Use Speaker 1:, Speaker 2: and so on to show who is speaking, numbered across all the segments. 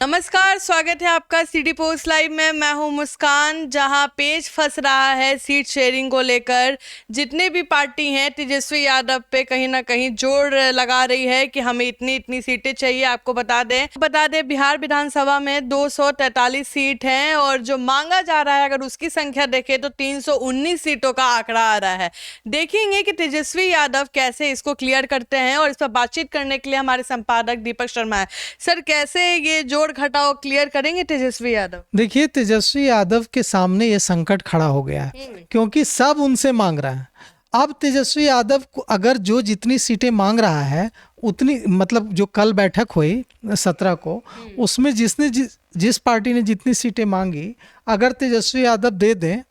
Speaker 1: नमस्कार, स्वागत है आपका सिटी पोस्ट लाइव में। मैं हूं मुस्कान। जहां पेच फंस रहा है सीट शेयरिंग को लेकर, जितने भी पार्टी हैं तेजस्वी यादव पे कहीं ना कहीं जोर लगा रही है कि हमें इतनी इतनी सीटें चाहिए। आपको बता दें बिहार विधानसभा में 243 सीट हैं और जो मांगा जा रहा है अगर उसकी संख्या देखें तो 319 सीटों का आंकड़ा आ रहा है। देखेंगे कि तेजस्वी यादव कैसे इसको क्लियर करते हैं और इस पर बातचीत करने के लिए हमारे संपादक दीपक शर्मा है। सर, कैसे ये जोड़ घटाव क्लियर करेंगे तेजस्वी यादव?
Speaker 2: देखिए, तेजस्वी यादव के सामने ये संकट खड़ा हो गया है क्योंकि सब उनसे मांग रहा है। अब तेजस्वी यादव को अगर जो जितनी सीटें मांग रहा है उतनी, मतलब जो कल बैठक हुई 17 को, उसमें जिसने जिस पार्टी ने जितनी सीटें मांगी अगर तेजस्वी यादव दे दें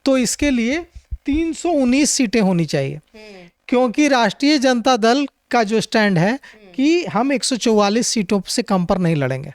Speaker 2: तो इसके लिए 319 सीटें होनी चाहिए। क्योंकि राष्ट्रीय जनता दल का जो स्टैंड है कि हम 144 सीटों से कम पर नहीं लड़ेंगे।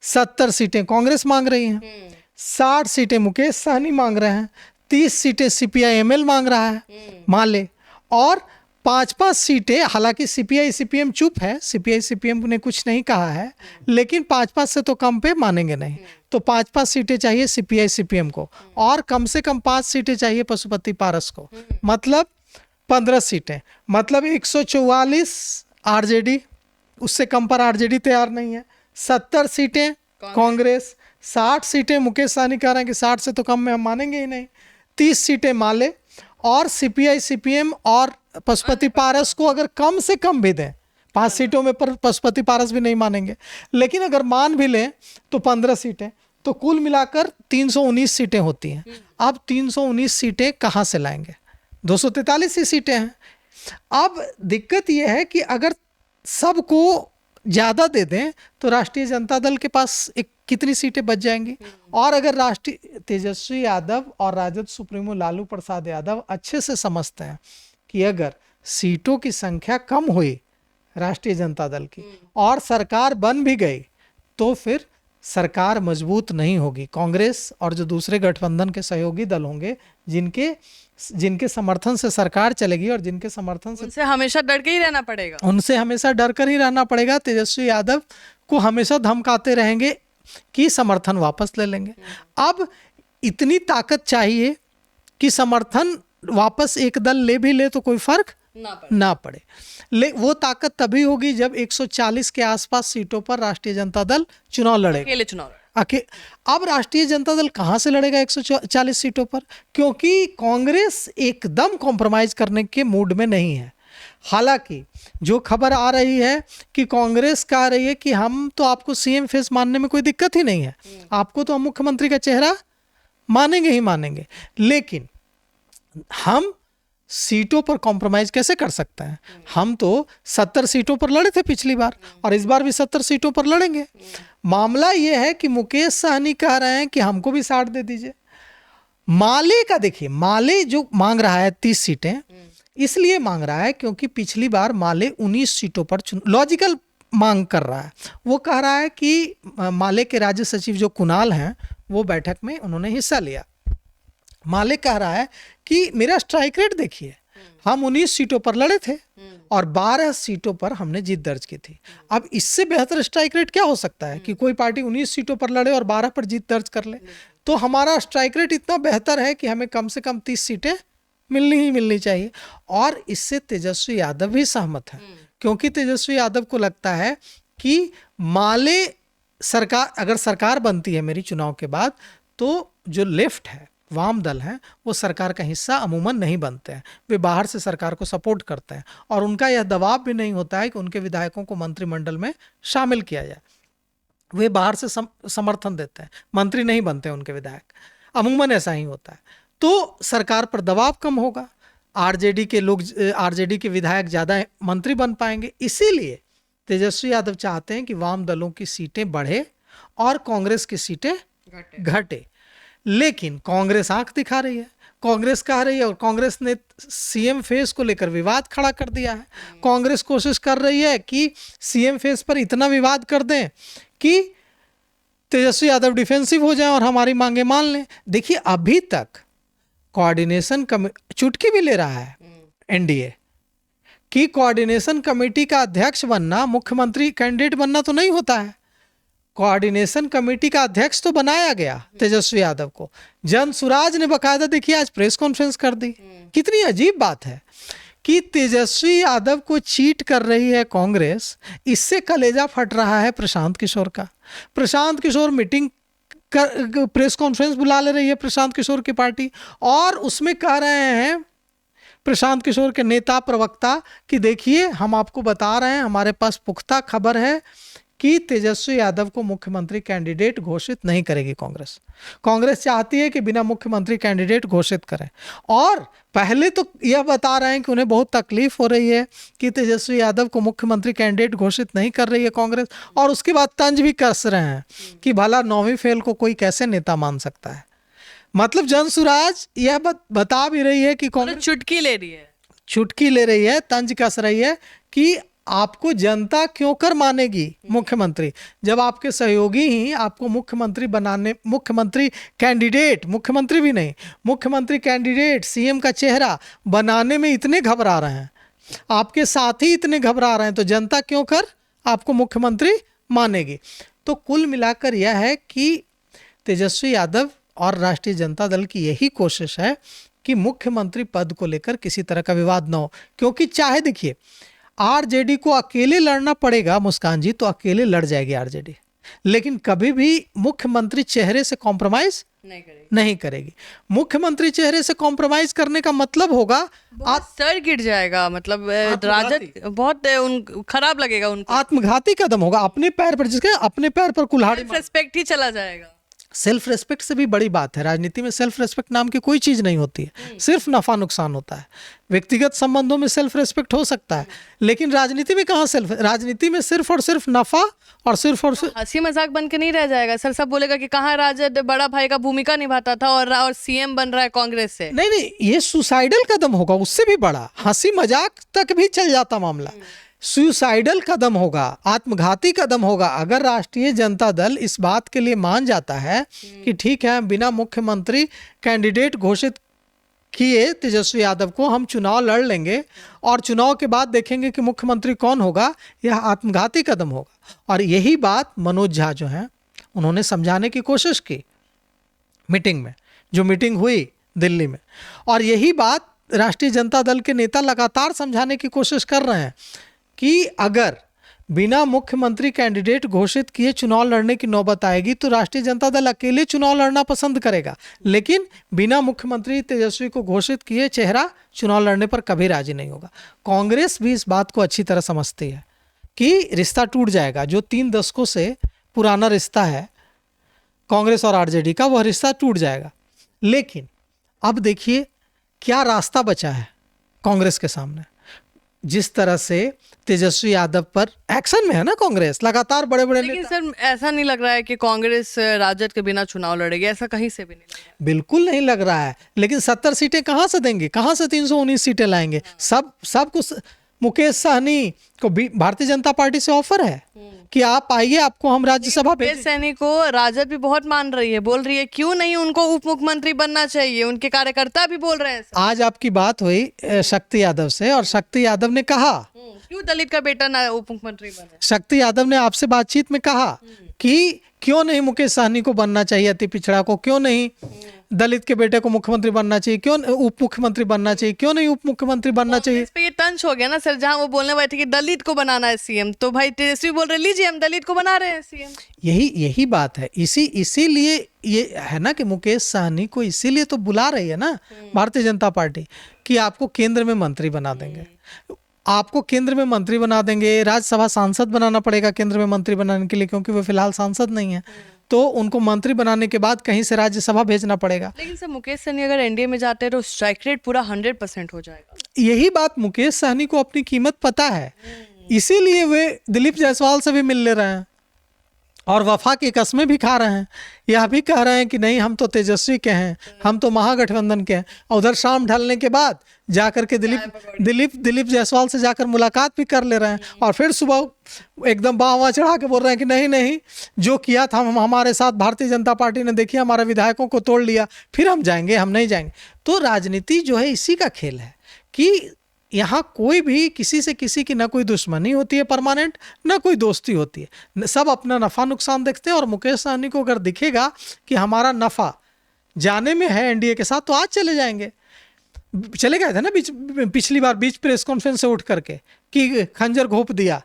Speaker 2: 70 सीटें कांग्रेस मांग रही हैं, 60 सीटें मुकेश सहनी मांग रहे हैं, 30 सीटें CPI-ML मांग रहा है माले, और 5-5 सीटें, हालांकि CPI-CPM चुप है, CPI-CPM ने कुछ नहीं कहा है, लेकिन 5-5 से तो कम पे मानेंगे नहीं। तो 5-5 सीटें चाहिए CPI-CPM को और कम से कम 5 सीटें चाहिए पशुपति पारस को, मतलब 15 सीटें, मतलब 144 RJD, उससे कम पर RJD तैयार नहीं है। 70 सीटें कांग्रेस, 60 सीटें मुकेश सहनी कह रहे हैं कि 60 से तो कम में हम मानेंगे ही नहीं, 30 सीटें माले, और CPI-CPM और पशुपति पारस को अगर कम से कम भी दें, 5 सीटों में पर पशुपति पारस भी नहीं मानेंगे, लेकिन अगर मान भी लें तो 15 सीटें, तो कुल मिलाकर 319 सीटें होती हैं। अब 319 सीटें कहाँ से लाएंगे? 243 ही सीटें हैं। अब दिक्कत यह है कि अगर सबको ज़्यादा दे दें तो राष्ट्रीय जनता दल के पास कितनी सीटें बच जाएंगी, और अगर राष्ट्रीय तेजस्वी यादव और राजद सुप्रीमो लालू प्रसाद यादव अच्छे से समझते हैं कि अगर सीटों की संख्या कम हुई राष्ट्रीय जनता दल की और सरकार बन भी गई तो फिर सरकार मजबूत नहीं होगी। कांग्रेस और जो दूसरे गठबंधन के सहयोगी दल होंगे जिनके समर्थन से सरकार चलेगी और जिनके समर्थन से
Speaker 1: उनसे हमेशा डर के ही रहना पड़ेगा,
Speaker 2: उनसे हमेशा डर कर ही रहना पड़ेगा। तेजस्वी यादव को हमेशा धमकाते रहेंगे कि समर्थन वापस ले लेंगे। अब इतनी ताकत चाहिए कि समर्थन वापस एक दल ले भी ले तो कोई फर्क ना पड़े। वो ताकत तभी होगी जब 140 के आसपास सीटों पर राष्ट्रीय जनता दल चुनाव लड़ेगा। अब राष्ट्रीय जनता दल कहां से लड़ेगा 140 सीटों पर? क्योंकि कांग्रेस एकदम कॉम्प्रोमाइज करने के मूड में नहीं है। हालांकि जो खबर आ रही है कि कांग्रेस कह रही है कि हम तो आपको CM फेस मानने में कोई दिक्कत ही नहीं है, आपको तो हम मुख्यमंत्री का चेहरा मानेंगे ही मानेंगे, लेकिन हम सीटों पर कॉम्प्रोमाइज कैसे कर सकते हैं? हम तो 70 सीटों पर लड़े थे पिछली बार और इस बार भी 70 सीटों पर लड़ेंगे। मामला यह है कि मुकेश सहनी कह रहे हैं कि हमको भी 60 दे दीजिए। माले का देखिए, माले जो मांग रहा है 30 सीटें इसलिए मांग रहा है क्योंकि पिछली बार माले 19 सीटों पर लॉजिकल मांग कर रहा है। वो कह रहा है कि माले के राज्य सचिव जो कुणाल हैं वो बैठक में उन्होंने हिस्सा लिया। माले कह रहा है कि मेरा स्ट्राइक रेट देखिए, हम 19 सीटों पर लड़े थे और 12 सीटों पर हमने जीत दर्ज की थी। अब इससे बेहतर स्ट्राइक रेट क्या हो सकता है कि कोई पार्टी 19 सीटों पर लड़े और 12 पर जीत दर्ज कर ले? तो हमारा स्ट्राइक रेट इतना बेहतर है कि हमें कम से कम 30 सीटें मिलनी चाहिए। और इससे तेजस्वी यादव भी सहमत है क्योंकि तेजस्वी यादव को लगता है कि माले सरकार, अगर सरकार बनती है मेरी चुनाव के बाद, तो जो लेफ्ट है, वाम दल हैं, वो सरकार का हिस्सा अमूमन नहीं बनते हैं। वे बाहर से सरकार को सपोर्ट करते हैं और उनका यह दबाव भी नहीं होता है कि उनके विधायकों को मंत्रिमंडल में शामिल किया जाए। वे बाहर से समर्थन देते हैं, मंत्री नहीं बनते उनके विधायक, अमूमन ऐसा ही होता है। तो सरकार पर दबाव कम होगा, RJD के विधायक ज़्यादा मंत्री बन पाएंगे। इसीलिए तेजस्वी यादव चाहते हैं कि वाम दलों की सीटें बढ़े और कांग्रेस की सीटें घटे। लेकिन कांग्रेस आंख दिखा रही है, कांग्रेस कह रही है, और कांग्रेस ने CM फेस को लेकर विवाद खड़ा कर दिया है। कांग्रेस कोशिश कर रही है कि CM फेस पर इतना विवाद कर दें कि तेजस्वी यादव डिफेंसिव हो जाए और हमारी मांगे मान लें। देखिए, अभी तक कोऑर्डिनेशन कमेटी चुटकी भी ले रहा है NDA कि कोऑर्डिनेशन कमेटी का अध्यक्ष बनना, मुख्यमंत्री कैंडिडेट बनना तो नहीं होता है। कोऑर्डिनेशन कमेटी का अध्यक्ष तो बनाया गया तेजस्वी यादव को, जन सुराज ने बकायदा देखिए आज प्रेस कॉन्फ्रेंस कर दी। कितनी अजीब बात है कि तेजस्वी यादव को चीट कर रही है कांग्रेस, इससे कलेजा फट रहा है प्रशांत किशोर का। Prashant Kishor meeting press conference बुला ले रही है प्रशांत किशोर की पार्टी, और उसमें कह रहे हैं प्रशांत किशोर के नेता प्रवक्ता कि देखिए हम आपको बता रहे हैं, हमारे पास पुख्ता खबर है कि तेजस्वी यादव को मुख्यमंत्री कैंडिडेट घोषित नहीं करेगी कांग्रेस। कांग्रेस चाहती है कि बिना मुख्यमंत्री कैंडिडेट घोषित करें, और पहले तो यह बता रहे हैं कि उन्हें बहुत तकलीफ हो रही है कि तेजस्वी यादव को मुख्यमंत्री कैंडिडेट घोषित नहीं कर रही है कांग्रेस, और उसके बाद तंज भी कस रहे हैं कि भला 9वीं फेल को कोई कैसे नेता मान सकता है। मतलब जनसुराज यह बता भी रही है कि कांग्रेस
Speaker 1: चुटकी ले रही है,
Speaker 2: चुटकी ले रही है, तंज कस रही है कि आपको जनता क्यों कर मानेगी मुख्यमंत्री, जब आपके सहयोगी ही आपको मुख्यमंत्री बनाने, मुख्यमंत्री कैंडिडेट, मुख्यमंत्री भी नहीं, मुख्यमंत्री कैंडिडेट सीएम का चेहरा बनाने में इतने घबरा रहे हैं, आपके साथी इतने घबरा रहे हैं, तो जनता क्यों कर आपको मुख्यमंत्री मानेगी। तो कुल मिलाकर यह है कि तेजस्वी यादव और राष्ट्रीय जनता दल की यही कोशिश है कि मुख्यमंत्री पद को लेकर किसी तरह का विवाद न हो, क्योंकि चाहे देखिए आरजेडी को अकेले लड़ना पड़ेगा मुस्कान जी, तो अकेले लड़ जाएगी आरजेडी, लेकिन कभी भी मुख्यमंत्री चेहरे से कॉम्प्रोमाइज नहीं करेगी। मुख्यमंत्री चेहरे से कॉम्प्रोमाइज करने का मतलब होगा
Speaker 1: सर गिर जाएगा, मतलब राजद बहुत खराब लगेगा उनको,
Speaker 2: आत्मघाती कदम होगा, अपने पैर पर, जिसके अपने पैर पर कुल्हाड़ी,
Speaker 1: रेस्पेक्ट ही चला जाएगा।
Speaker 2: सेल्फ रेस्पेक्ट से भी बड़ी बात है, राजनीति में सेल्फ रेस्पेक्ट नाम की कोई चीज नहीं होती है, सिर्फ नफा नुकसान होता है। व्यक्तिगत संबंधों में सेल्फ रेस्पेक्ट हो सकता है, लेकिन राजनीति में कहाँ सेल्फ, राजनीति में सिर्फ और सिर्फ नफा और सिर्फ
Speaker 1: हंसी मजाक बन के नहीं रह जाएगा सर, सब बोलेगा कि कहाँ राजद बड़ा भाई का भूमिका निभाता था और सीएम बन रहा है कांग्रेस से।
Speaker 2: नहीं, ये सुसाइडल कदम होगा, उससे भी बड़ा, हंसी मजाक तक भी चल जाता मामला, सुसाइडल कदम होगा, आत्मघाती कदम होगा। अगर राष्ट्रीय जनता दल इस बात के लिए मान जाता है कि ठीक है बिना मुख्यमंत्री कैंडिडेट घोषित किए तेजस्वी यादव को हम चुनाव लड़ लेंगे और चुनाव के बाद देखेंगे कि मुख्यमंत्री कौन होगा, यह आत्मघाती कदम होगा। और यही बात मनोज झा जो हैं उन्होंने समझाने की कोशिश की मीटिंग में, जो मीटिंग हुई दिल्ली में, और यही बात राष्ट्रीय जनता दल के नेता लगातार समझाने की कोशिश कर रहे हैं कि अगर बिना मुख्यमंत्री कैंडिडेट घोषित किए चुनाव लड़ने की नौबत आएगी तो राष्ट्रीय जनता दल अकेले चुनाव लड़ना पसंद करेगा, लेकिन बिना मुख्यमंत्री तेजस्वी को घोषित किए चेहरा चुनाव लड़ने पर कभी राजी नहीं होगा। कांग्रेस भी इस बात को अच्छी तरह समझती है कि रिश्ता टूट जाएगा, जो 3 दशकों से पुराना रिश्ता है कांग्रेस और आरजेडी का, वह रिश्ता टूट जाएगा। लेकिन अब देखिए क्या रास्ता बचा है कांग्रेस के सामने। जिस तरह से तेजस्वी यादव पर एक्शन में है ना कांग्रेस, लगातार बड़े बड़े,
Speaker 1: लेकिन सर ऐसा नहीं लग रहा है कि कांग्रेस राजद के बिना चुनाव लड़ेगी, ऐसा कहीं से भी नहीं लग रहा है।
Speaker 2: बिल्कुल नहीं लग रहा है, लेकिन 70 सीटें कहाँ से देंगे, कहाँ से 319 सीटें लाएंगे। सब कुछ मुकेश सहनी को भी भारतीय जनता पार्टी से ऑफर है कि आप आइए, आपको हम राज्यसभा
Speaker 1: मुकेश सहनी को राजद भी बहुत मान रही है, बोल रही है क्यों नहीं उनको उप मुख्यमंत्री बनना चाहिए, उनके कार्यकर्ता भी बोल रहे हैं।
Speaker 2: आज आपकी बात हुई शक्ति यादव से, और शक्ति यादव ने कहा
Speaker 1: क्यों दलित का बेटा ना उप मुख्यमंत्री बने।
Speaker 2: शक्ति यादव ने आपसे बातचीत में कहा कि क्यों नहीं मुकेश सहनी को बनना चाहिए, अति पिछड़ा को, क्यों नहीं दलित के बेटे को मुख्यमंत्री बनना चाहिए, क्यों उप मुख्यमंत्री बनना चाहिए, क्यों नहीं उप मुख्यमंत्री बनना चाहिए।
Speaker 1: इस पे ये तंज हो गया ना सर, जहां वो बोलने वाले थे कि दलित को बनाना है सीएम, तो भाई तेजस्वी बोल रहे लीजिए हम दलित को बना रहे हैं सीएम।
Speaker 2: यही बात है, इसीलिए ये है ना कि मुकेश सहनी को इसीलिए तो बुला रही है ना भारतीय जनता पार्टी कि आपको केंद्र में मंत्री बना देंगे, आपको केंद्र में मंत्री बना देंगे। राज्यसभा सांसद बनाना पड़ेगा केंद्र में मंत्री बनाने के लिए, क्योंकि वो फिलहाल सांसद नहीं है, तो उनको मंत्री बनाने के बाद कहीं से राज्यसभा भेजना पड़ेगा।
Speaker 1: लेकिन सर मुकेश सहनी अगर एनडीए में जाते हैं तो स्ट्राइक रेट पूरा 100% हो जाएगा।
Speaker 2: यही बात मुकेश सहनी को अपनी कीमत पता है, इसीलिए वे दिलीप जायसवाल से भी मिल ले रहे हैं और वफा की कस्में भी खा रहे हैं। यह भी कह रहे हैं कि नहीं हम तो तेजस्वी के हैं, हम तो महागठबंधन के हैं। उधर शाम ढलने के बाद जाकर के दिलीप जायसवाल से जाकर मुलाकात भी कर ले रहे हैं, और फिर सुबह एकदम बावा चढ़ा के बोल रहे हैं कि नहीं जो किया था हमारे साथ भारतीय जनता पार्टी ने, देखिए हमारे विधायकों को तोड़ लिया, फिर हम जाएंगे, हम नहीं जाएंगे। तो राजनीति जो है इसी का खेल है कि यहाँ कोई भी किसी से किसी की ना कोई दुश्मनी होती है परमानेंट, ना कोई दोस्ती होती है, सब अपना नफ़ा नुकसान देखते हैं। और मुकेश सहनी को अगर दिखेगा कि हमारा नफ़ा जाने में है एनडीए के साथ, तो आज चले जाएंगे। चले गए थे ना पिछली बार बीच प्रेस कॉन्फ्रेंस से उठ करके कि खंजर घोंप दिया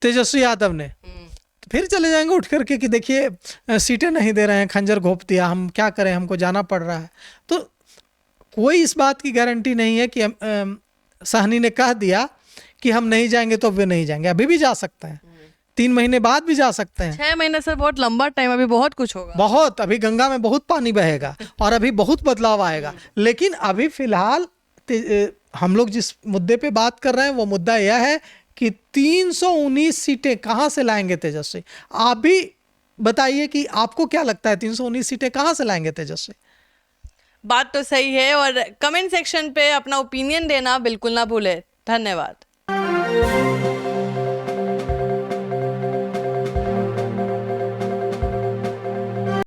Speaker 2: तेजस्वी यादव ने, तो फिर चले जाएंगे उठ करके कि देखिए सीटें नहीं दे रहे हैं, खंजर घोंप दिया, हम क्या करें, हमको जाना पड़ रहा है। तो कोई इस बात की गारंटी नहीं है कि सहनी ने कह दिया कि हम नहीं जाएंगे तो वे नहीं जाएंगे, अभी भी जा सकते हैं, 3 महीने बाद भी जा सकते हैं।
Speaker 1: 6 महीने सर बहुत लंबा टाइम, अभी बहुत कुछ होगा।
Speaker 2: बहुत, अभी गंगा में बहुत पानी बहेगा और अभी बहुत बदलाव आएगा। लेकिन अभी फिलहाल हम लोग जिस मुद्दे पे बात कर रहे हैं वो मुद्दा यह है कि 319 सीटें कहाँ से लाएंगे तेजस्वी। आप भी बताइए कि आपको क्या लगता है 319 सीटें कहाँ से लाएंगे तेजस्वी।
Speaker 1: बात तो सही है, और कमेंट सेक्शन पे अपना ओपिनियन देना बिल्कुल ना भूले। धन्यवाद।